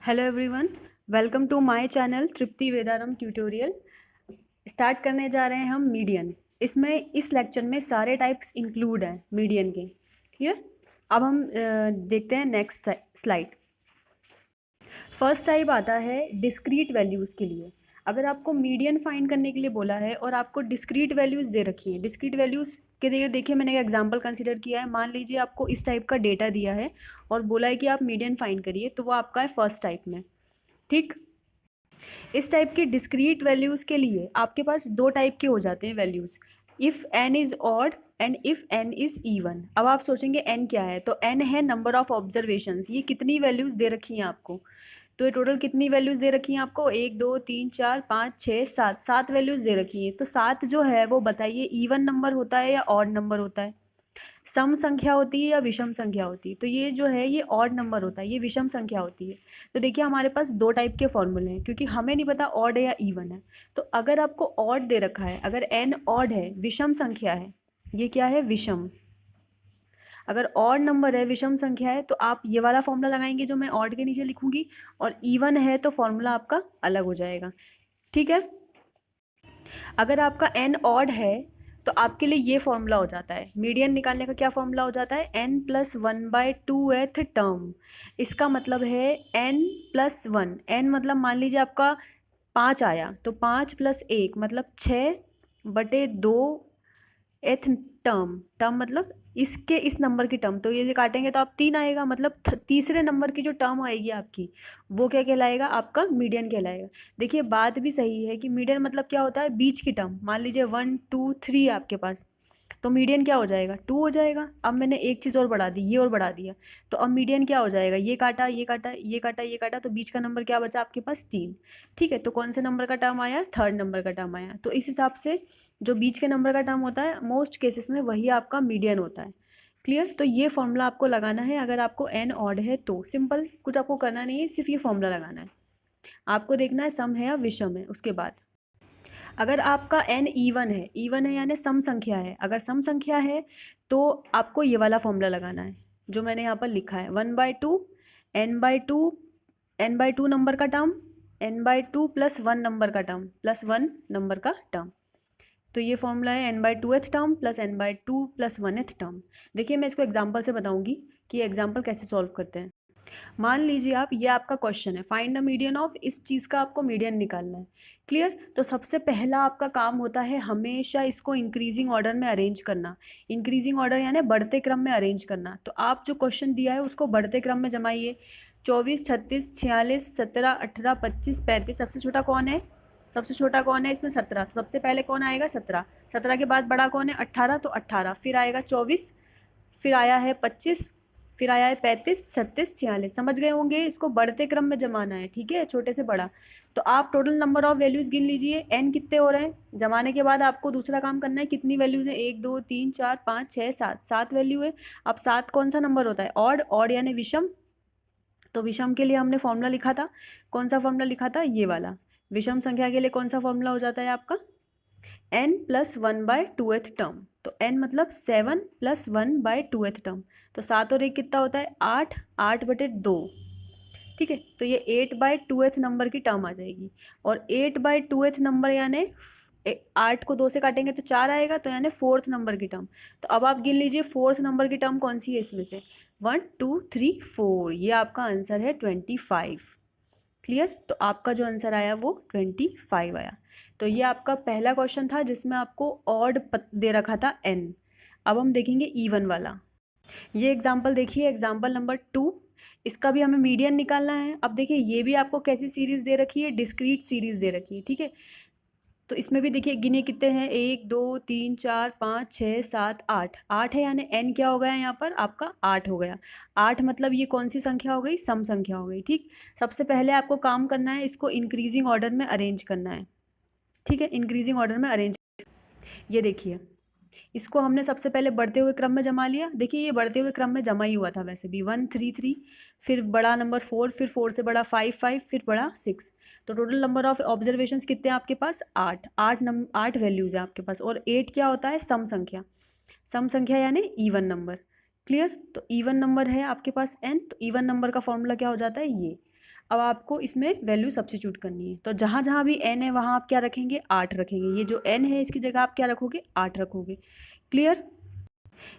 Hello everyone, welcome to my channel Tripti Vedarambh tutorial. Start करने जा रहे हैं हम मीडियन। इसमें इस लेक्चर में सारे टाइप्स इंक्लूड हैं मीडियन के। क्लियर? अब हम देखते हैं नेक्स्ट स्लाइड। फर्स्ट टाइप आता है डिस्क्रीट वैल्यूज़ के लिए। अगर आपको मीडियन फाइंड करने के लिए बोला है और आपको डिस्क्रीट वैल्यूज़ दे रखी है, डिस्क्रीट वैल्यूज़ के लिए देखिए मैंने एक एग्जांपल कंसीडर किया है। मान लीजिए आपको इस टाइप का डेटा दिया है और बोला है कि आप मीडियन फाइंड करिए, तो वो आपका है फर्स्ट टाइप में। ठीक, इस टाइप की डिस्क्रीट वैल्यूज़ के लिए आपके पास दो टाइप के हो जाते हैं values, if n is odd and if n is even. अब आप सोचेंगे n क्या है, तो n है नंबर ऑफ ऑब्जर्वेशंस। ये कितनी वैल्यूज़ दे रखी हैं आपको, तो ये टोटल कितनी वैल्यूज़ दे रखी हैं आपको, 1 2 3 4 5 6 7, 7 वैल्यूज़ दे रखी हैं। तो 7 जो है वो बताइए इवन नंबर होता है या ऑड नंबर होता है, सम संख्या होती है या विषम संख्या होती है। तो ये जो है ये ऑड नंबर होता है, ये विषम संख्या होती है। तो देखिए हमारे पास दो टाइप के फॉर्मूले हैं, क्योंकि हमें नहीं पता ऑड है या इवन है। तो अगर आपको ऑड दे रखा है, अगर n ऑड है, विषम संख्या है, ये क्या है, विषम। अगर ऑड नंबर है, विषम संख्या है, तो आप ये वाला फॉर्मूला लगाएंगे जो मैं ऑड के नीचे लिखूंगी, और इवन है तो फॉर्मूला आपका अलग हो जाएगा। ठीक है? अगर आपका n ऑड है तो आपके लिए ये फॉर्मूला हो जाता है, मीडियन निकालने का क्या फॉर्मूला हो जाता है, n+1/2th टर्म। इसका मतलब है n+1, n मतलब मान लीजिए आपका 5 आया, तो 5 + 1 मतलब 6/2 एथ टर्म। टर्म मतलब इसके इस नंबर की टर्म, तो ये काटेंगे तो आप 3 आएगा, मतलब तीसरे नंबर की जो टर्म आएगी आपकी, वो क्या कहलाएगा, आपका मीडियन कहलाएगा। देखिए बात भी सही है कि मीडियन मतलब क्या होता है, बीच की टर्म। मान लीजिए 1 2 3 आपके पास, तो मीडियन क्या हो जाएगा, 2 हो जाएगा। अब मैंने एक चीज़ और बढ़ा दी, ये और बढ़ा दिया, तो अब मीडियन क्या हो जाएगा, ये काटा ये काटा ये काटा ये काटा, तो बीच का नंबर क्या बचा आपके पास, 3। ठीक है, तो कौन से नंबर का टर्म आया, थर्ड नंबर का टर्म आया। तो इस हिसाब से जो बीच के नंबर का टर्म होता है मोस्ट केसेस में वही आपका मीडियन होता है। क्लियर? तो ये फॉर्मूला आपको लगाना है अगर आपको n ऑड है तो। सिंपल, कुछ आपको करना नहीं है, सिर्फ ये फॉर्मूला लगाना है। आपको देखना है सम है या विषम है। उसके बाद अगर आपका n इवन है, इवन है यानी सम संख्या है, अगर सम संख्या है तो आपको ये वाला फॉर्मूला लगाना है जो मैंने यहाँ पर लिखा है, 1/2 n/2, n/2 नंबर का टर्म, n/2 + 1 नंबर का टर्म, प्लस 1 नंबर का टर्म। तो ये फॉर्मूला है n/2th term plus n/2 + 1th term. देखिए मैं इसको एग्जांपल से बताऊंगी कि एग्जांपल कैसे सॉल्व करते हैं। मान लीजिए आप, ये आपका क्वेश्चन है, फाइंड द मीडियन ऑफ, इस चीज़ का आपको मीडियन निकालना है। क्लियर? तो सबसे पहला आपका काम होता है हमेशा इसको इंक्रीजिंग ऑर्डर में अरेंज करना। इंक्रीजिंग ऑर्डर यानी बढ़ते क्रम में अरेंज करना। तो आप जो क्वेश्चन दिया है उसको बढ़ते क्रम में जमाइए। 24 36 46 17 18 25 35, सबसे छोटा कौन है, सबसे छोटा कौन है इसमें, 17। तो सबसे पहले कौन आएगा, 17। 17 के बाद बड़ा कौन है, 18, तो 18, फिर आएगा 24, फिर आया है 25, फिर आया है 35 36 46। समझ गए होंगे, इसको बढ़ते क्रम में जमाना है। ठीक है, छोटे से बड़ा। तो आप टोटल नंबर ऑफ वैल्यूज़ गिन लीजिए, n कितने हो रहे हैं। जमाने के बाद आपको दूसरा काम करना है, कितनी वैल्यूज़ है, 1 2 3 4 5 6 7, 7 वैल्यू है। अब 7 कौन सा नंबर होता है, ऑड। ऑड यानी विषम। तो विषम के लिए हमने फॉर्मूला लिखा था, कौन सा फॉर्मूला लिखा था, ये वाला। विषम संख्या के लिए कौन सा फॉर्मूला हो जाता है आपका, n+1/2th टर्म। तो n मतलब 7 + 1/2th टर्म। तो 7 और 1 कितना होता है, 8, 8/2। ठीक है, तो ये 8/2th नंबर की टर्म आ जाएगी। और 8/2th नंबर यानी 8 को 2 से काटेंगे तो 4 आएगा, तो यानी फोर्थ नंबर की टर्म। तो अब आप गिन लीजिए फोर्थ नंबर की टर्म कौन सी है इसमें से, 1 2 3 4। ये आपका आंसर है 25। क्लियर? तो आपका जो आंसर आया वो 25 आया। तो ये आपका पहला क्वेश्चन था जिसमें आपको ऑड दे रखा था n। अब हम देखेंगे इवन वाला। ये एग्जाम्पल देखिए, एग्जाम्पल नंबर 2। इसका भी हमें मीडियन निकालना है। अब देखिए ये भी आपको कैसी सीरीज़ दे रखी है, डिस्क्रीट सीरीज़ दे रखी है। ठीक है, तो इसमें भी देखिए गिने कितने हैं, 1 2 3 4 5 6 7 8, 8 है यानी n क्या हो गया यहाँ पर आपका, 8 हो गया। 8 मतलब ये कौन सी संख्या हो गई, सम संख्या हो गई। ठीक, सबसे पहले आपको काम करना है, इसको इंक्रीजिंग ऑर्डर में अरेंज करना है। ठीक है, इंक्रीजिंग ऑर्डर में अरेंज। ये देखिए इसको हमने सबसे पहले बढ़ते हुए क्रम में जमा लिया। देखिए ये बढ़ते हुए क्रम में जमा ही हुआ था वैसे भी, 1 3 3, फिर बड़ा नंबर 4, फिर 4 से बड़ा 5 5, फिर बड़ा 6। तो टोटल नंबर ऑफ ऑब्जर्वेशंस कितने हैं आपके पास, 8। 8 वैल्यूज़ हैं आपके पास। और 8 क्या होता है, सम संख्या। सम संख्या यानी इवन नंबर। क्लियर? तो इवन नंबर है आपके पास n, तो इवन नंबर का फॉर्मूला क्या हो जाता है, ये। अब आपको इसमें वैल्यू सब्स्टिट्यूट करनी है, तो जहाँ जहाँ भी n है वहाँ आप क्या रखेंगे, 8 रखेंगे। ये जो n है इसकी जगह आप क्या रखोगे, 8 रखोगे। क्लियर?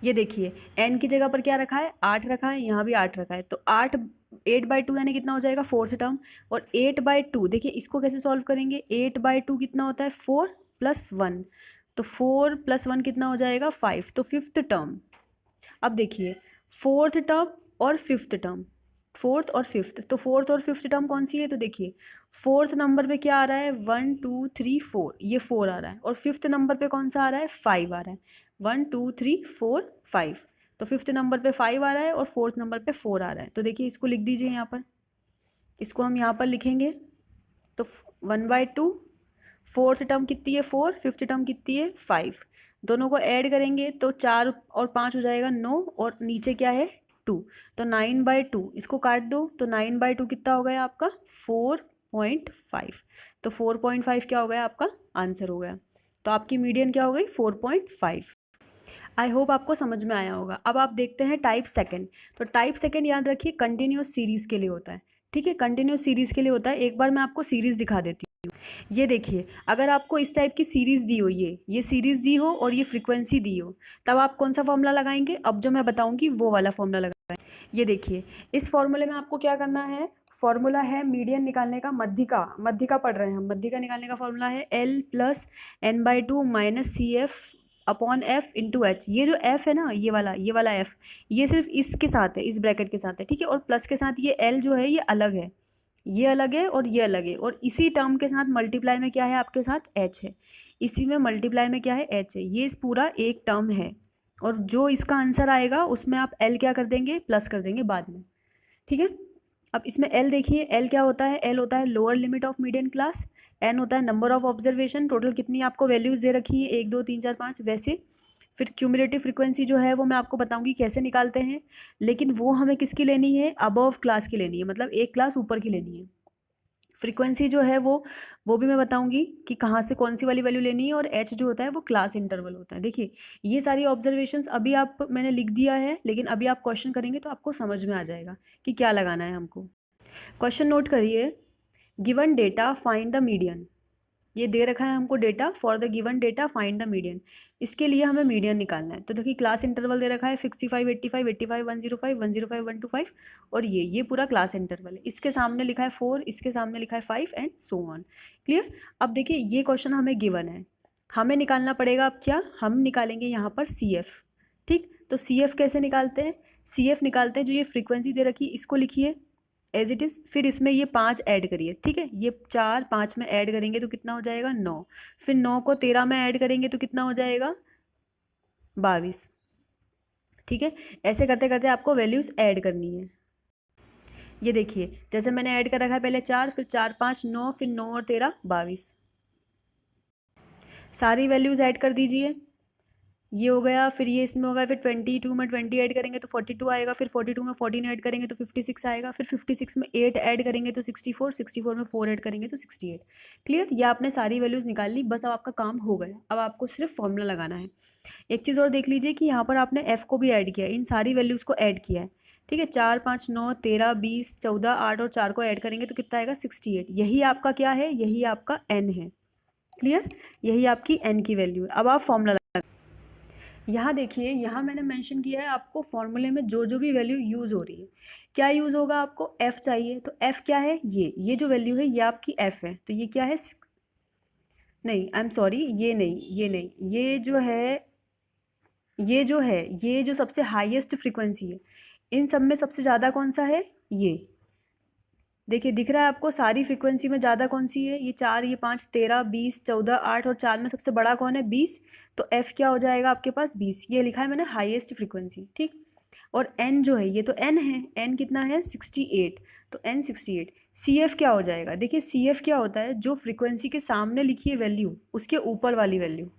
ये देखिए n की जगह पर क्या रखा है, 8 रखा है, यहाँ भी 8 रखा है, तो 8/2 यानी कितना हो जाएगा, फोर्थ टर्म। और 8/2 देखिए इसको कैसे सॉल्व करेंगे, 8/2 कितना होता है, 4 + 1, तो 4 + 1 कितना हो जाएगा, 5, तो फिफ्थ टर्म। अब देखिए फोर्थ टर्म और फिफ्थ टर्म, फोर्थ और फिफ्थ, तो फोर्थ और फिफ्थ टर्म कौन सी है, तो देखिए फोर्थ नंबर पे क्या आ रहा है, 1 2 3 4, ये 4 आ रहा है, और फिफ्थ नंबर पे कौन सा आ रहा है, 5 आ रहा है, 1 2 3 4 5, तो फिफ्थ नंबर पे 5 आ रहा है और फोर्थ नंबर पे 4 आ रहा है। तो देखिए इसको लिख दीजिए यहाँ पर, इसको हम यहाँ पर लिखेंगे, तो 1/2, फोर्थ टर्म कितनी है, 4, फिफ्थ टर्म कितनी है, 5, दोनों को ऐड करेंगे तो 4 और 5 हो जाएगा 9, और नीचे क्या है, 2, तो 9/2, इसको काट दो, तो 9/2 कितना हो गया आपका, 4.5, तो 4.5 क्या हो गया, आपका आंसर हो गया। तो आपकी मीडियन क्या हो गई, 4.5। आई होप आपको समझ में आया होगा। अब आप देखते हैं टाइप सेकंड। तो टाइप सेकंड याद रखिए कंटिन्यूस सीरीज़ के लिए होता है, ठीक है, कंटिन्यूस सीरीज़ के लिए होता है। एक बार मैं आपको सीरीज़ दिखा देती हूँ। ये देखिए अगर आपको इस टाइप की सीरीज़ दी हो, ये सीरीज़ दी हो और ये फ्रीक्वेंसी दी हो, तब आप कौन सा फॉर्मूला लगाएंगे, अब जो मैं बताऊँगी वो वाला फॉर्मूला लगाएंगे। ये देखिए इस फॉर्मूले में आपको क्या करना है, फॉर्मूला है मीडियन निकालने का, मध्य का पढ़ रहे हैं हम, मध्य का निकालने का फॉर्मूला है L + n/2 - CF/F/H। ये जो F है ना, ये वाला F, ये सिर्फ इसके साथ है, इस ब्रैकेट के साथ है, ठीक है, और प्लस के साथ ये L जो है ये अलग है, ये अलग है और ये अलग है, और इसी टर्म के साथ मल्टीप्लाई में क्या है आपके साथ, H है, इसी में मल्टीप्लाई में क्या है, H है, ये पूरा एक टर्म है, और जो इसका आंसर आएगा उसमें आप L क्या कर देंगे, प्लस कर देंगे बाद में, ठीक है। अब इसमें L देखिए, L क्या होता है, L होता है lower limit of median class, N होता है नंबर ऑफ ऑब्जर्वेशन, टोटल कितनी आपको वैल्यूज़ दे रखी है, 1 2 3 4 5 वैसे। फिर क्यूमुलेटिव फ्रीक्वेंसी जो है वो मैं आपको बताऊंगी कैसे निकालते हैं, लेकिन वो हमें किसकी लेनी है, अबव क्लास की लेनी है, मतलब एक क्लास ऊपर की लेनी है। फ्रीक्वेंसी जो है वो भी मैं बताऊंगी कि कहाँ से कौन सी वाली वैल्यू लेनी है, और एच जो होता है वो क्लास इंटरवल होता है। देखिए ये सारी ऑब्जर्वेशंस अभी आप मैंने लिख दिया है, लेकिन अभी आप क्वेश्चन करेंगे तो आपको समझ में आ जाएगा कि क्या लगाना है हमको। क्वेश्चन नोट करिए, given data find the median. ये दे रखा है हमको data, for the given data find the median, इसके लिए हमें मीडियन निकालना है। तो देखिए क्लास इंटरवल दे रखा है 65 85 85 105 105 125, और ये पूरा क्लास इंटरवल है। इसके सामने लिखा है 4, इसके सामने लिखा है 5 एंड सो ऑन। क्लियर? अब देखिए ये क्वेश्चन हमें गिवन है, हमें निकालना पड़ेगा अब क्या, हम निकालेंगे यहाँ पर CF। ठीक, तो CF कैसे निकालते हैं, CF निकालते हैं, जो ये फ्रीक्वेंसी दे रखी है इसको लिखिए एज इट इज़, फिर इसमें ये 5 ऐड करिए, ठीक है, ये 4 5 में ऐड करेंगे तो कितना हो जाएगा, 9, फिर 9 को 13 में ऐड करेंगे तो कितना हो जाएगा, 22। ठीक है, ऐसे करते करते आपको वैल्यूज़ ऐड करनी है। ये देखिए जैसे मैंने ऐड कर रखा है, पहले 4, फिर 4 5 9, फिर 9 और 13 22, सारी वैल्यूज़ ऐड कर दीजिए। ये हो गया, फिर ये इसमें होगा, फिर 22 में 20 ऐड करेंगे तो 42 आएगा, फिर 42 में 14 ऐड करेंगे तो 56 आएगा, फिर 56 में 8 ऐड करेंगे तो 64, 64 में 4 ऐड करेंगे तो 68। क्लियर? ये आपने सारी वैल्यूज़ निकाल ली, बस अब आपका काम हो गया। अब आपको सिर्फ फॉर्मूला लगाना है। एक चीज़ और देख लीजिए कि यहाँ पर आपने F को भी ऐड किया है, इन सारी वैल्यूज़ को ऐड किया है, ठीक है, 4 5 9 13 20 14 8 और 4 को ऐड करेंगे तो कितना आएगा, 68। यही आपका क्या है, यही आपका N है। क्लियर? यही आपकी N की वैल्यू है। अब आप फॉर्मूला, यहाँ देखिए, यहाँ मैंने मेंशन किया है आपको फॉर्मूले में जो जो भी वैल्यू यूज़ हो रही है, क्या यूज़ होगा, आपको F चाहिए, तो F क्या है, ये जो वैल्यू है ये आपकी F है, तो ये क्या है, नहीं आई एम सॉरी, ये नहीं, ये नहीं, ये जो है, ये जो सबसे हाईएस्ट फ्रीक्वेंसी है, इन सब में सबसे ज़्यादा कौन सा है, ये देखिए दिख रहा है आपको, सारी फ्रीक्वेंसी में ज़्यादा कौन सी है, ये 4 ये 5 13 20 14 8 और 4 में सबसे बड़ा कौन है, 20, तो F क्या हो जाएगा आपके पास, 20, ये लिखा है मैंने हाईएस्ट फ्रीक्वेंसी। ठीक, और N जो है, ये तो N है, N कितना है, 68, तो N 68। CF क्या हो जाएगा, देखिए CF क्या होता है, जो फ्रीक्वेंसी के सामने लिखी है वैल्यू उसके ऊपर वाली वैल्यू।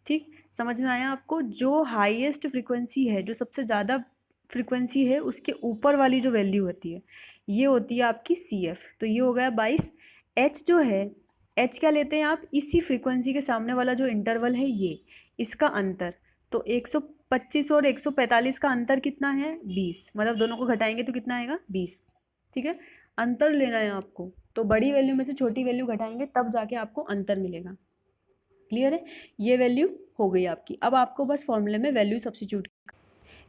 ठीक, समझ में आया आपको, जो हाईएस्ट फ्रीक्वेंसी है, जो सबसे ज़्यादा फ्रीक्वेंसी है उसके ऊपर वाली जो वैल्यू होती है, ये होती है आपकी CF। तो ये हो गया 22। H जो है, H क्या लेते हैं आप, इसी फ्रीक्वेंसी के सामने वाला जो इंटरवल है ये, इसका अंतर, तो 125 और 145 का अंतर कितना है, 20, मतलब दोनों को घटाएंगे तो कितना आएगा, 20। ठीक है, अंतर लेना है आपको, तो बड़ी वैल्यू में से छोटी वैल्यू घटाएंगे तब जाके आपको अंतर मिलेगा। क्लियर है? ये वैल्यू हो गई आपकी। अब आपको बस फॉर्मूले में वैल्यू सब्स्टिट्यूट,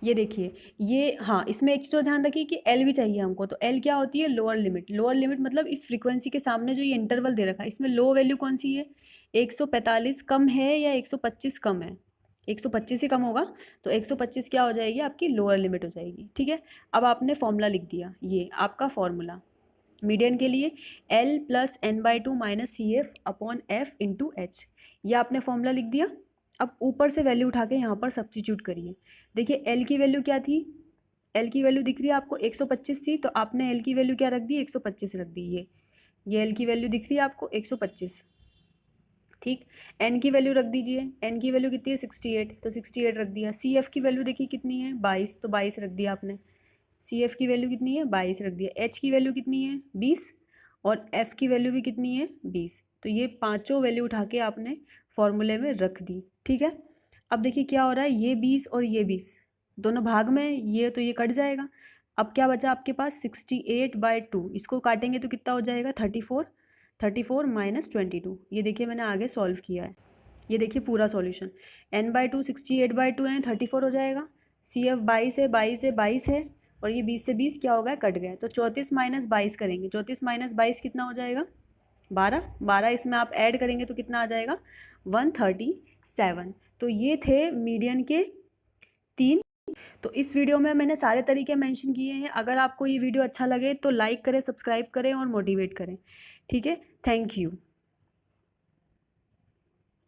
ये देखिए ये, हाँ इसमें एक चीज़ और ध्यान रखिए कि एल भी चाहिए हमको, तो एल क्या होती है? Lower limit. लोअर लिमिट मतलब इस फ्रीक्वेंसी के सामने जो ये इंटरवल दे रखा है इसमें लो वैल्यू कौन सी है? 145 कम है या 125 कम है? 125 ही कम होगा, तो 125 क्या हो जाएगी? आपकी लोअर लिमिट हो जाएगी। ठीक है, अब आपने फॉर्मूला लिख दिया, ये आपका फॉर्मूला मीडियन के लिए L plus n/2 minus C F upon F into H, ये आपने फॉर्मूला लिख दिया। अब ऊपर से वैल्यू उठा के यहाँ पर सब्स्टिट्यूट करिए। देखिए L की वैल्यू क्या थी? L की वैल्यू दिख रही है आपको 125 थी, तो आपने L की वैल्यू क्या रख दी? 125 रख दी। ये L की वैल्यू दिख रही है आपको 125। ठीक, n की वैल्यू रख दीजिए, n की वैल्यू कितनी है? 68, तो 68 रख दिया। सी एफ की वैल्यू देखिए कितनी है? 22, तो 22 रख दिया आपने। सी एफ की वैल्यू कितनी है? 22 रख दिया। एच की वैल्यू कितनी है? 20, और एफ की वैल्यू भी कितनी है? 20। तो ये पांचों वैल्यू उठा के आपने फॉर्मूले में रख दी। ठीक है, अब देखिए क्या हो रहा है, ये 20 और ये 20 दोनों भाग में, ये तो ये कट जाएगा। अब क्या बचा आपके पास? 68/2, इसको काटेंगे तो कितना हो जाएगा? 34। 34 माइनस 22, ये देखिए मैंने आगे सॉल्व किया है, ये देखिए पूरा सॉल्यूशन। n/2 68/2 है, 34 हो जाएगा। सी एफ 22 है, 22 है, 22 है, और ये 20 से 20 क्या हो गया? कट गया। तो 34 माइनस 22 करेंगे, 34 माइनस 22 कितना हो जाएगा? 12। 12 इसमें आप ऐड करेंगे तो कितना आ जाएगा? 137। तो ये थे मीडियन के 3। तो इस वीडियो में मैंने सारे तरीके मेंशन किए हैं। अगर आपको ये वीडियो अच्छा लगे तो लाइक करें, सब्सक्राइब करें और मोटिवेट करें। ठीक है, थैंक यू।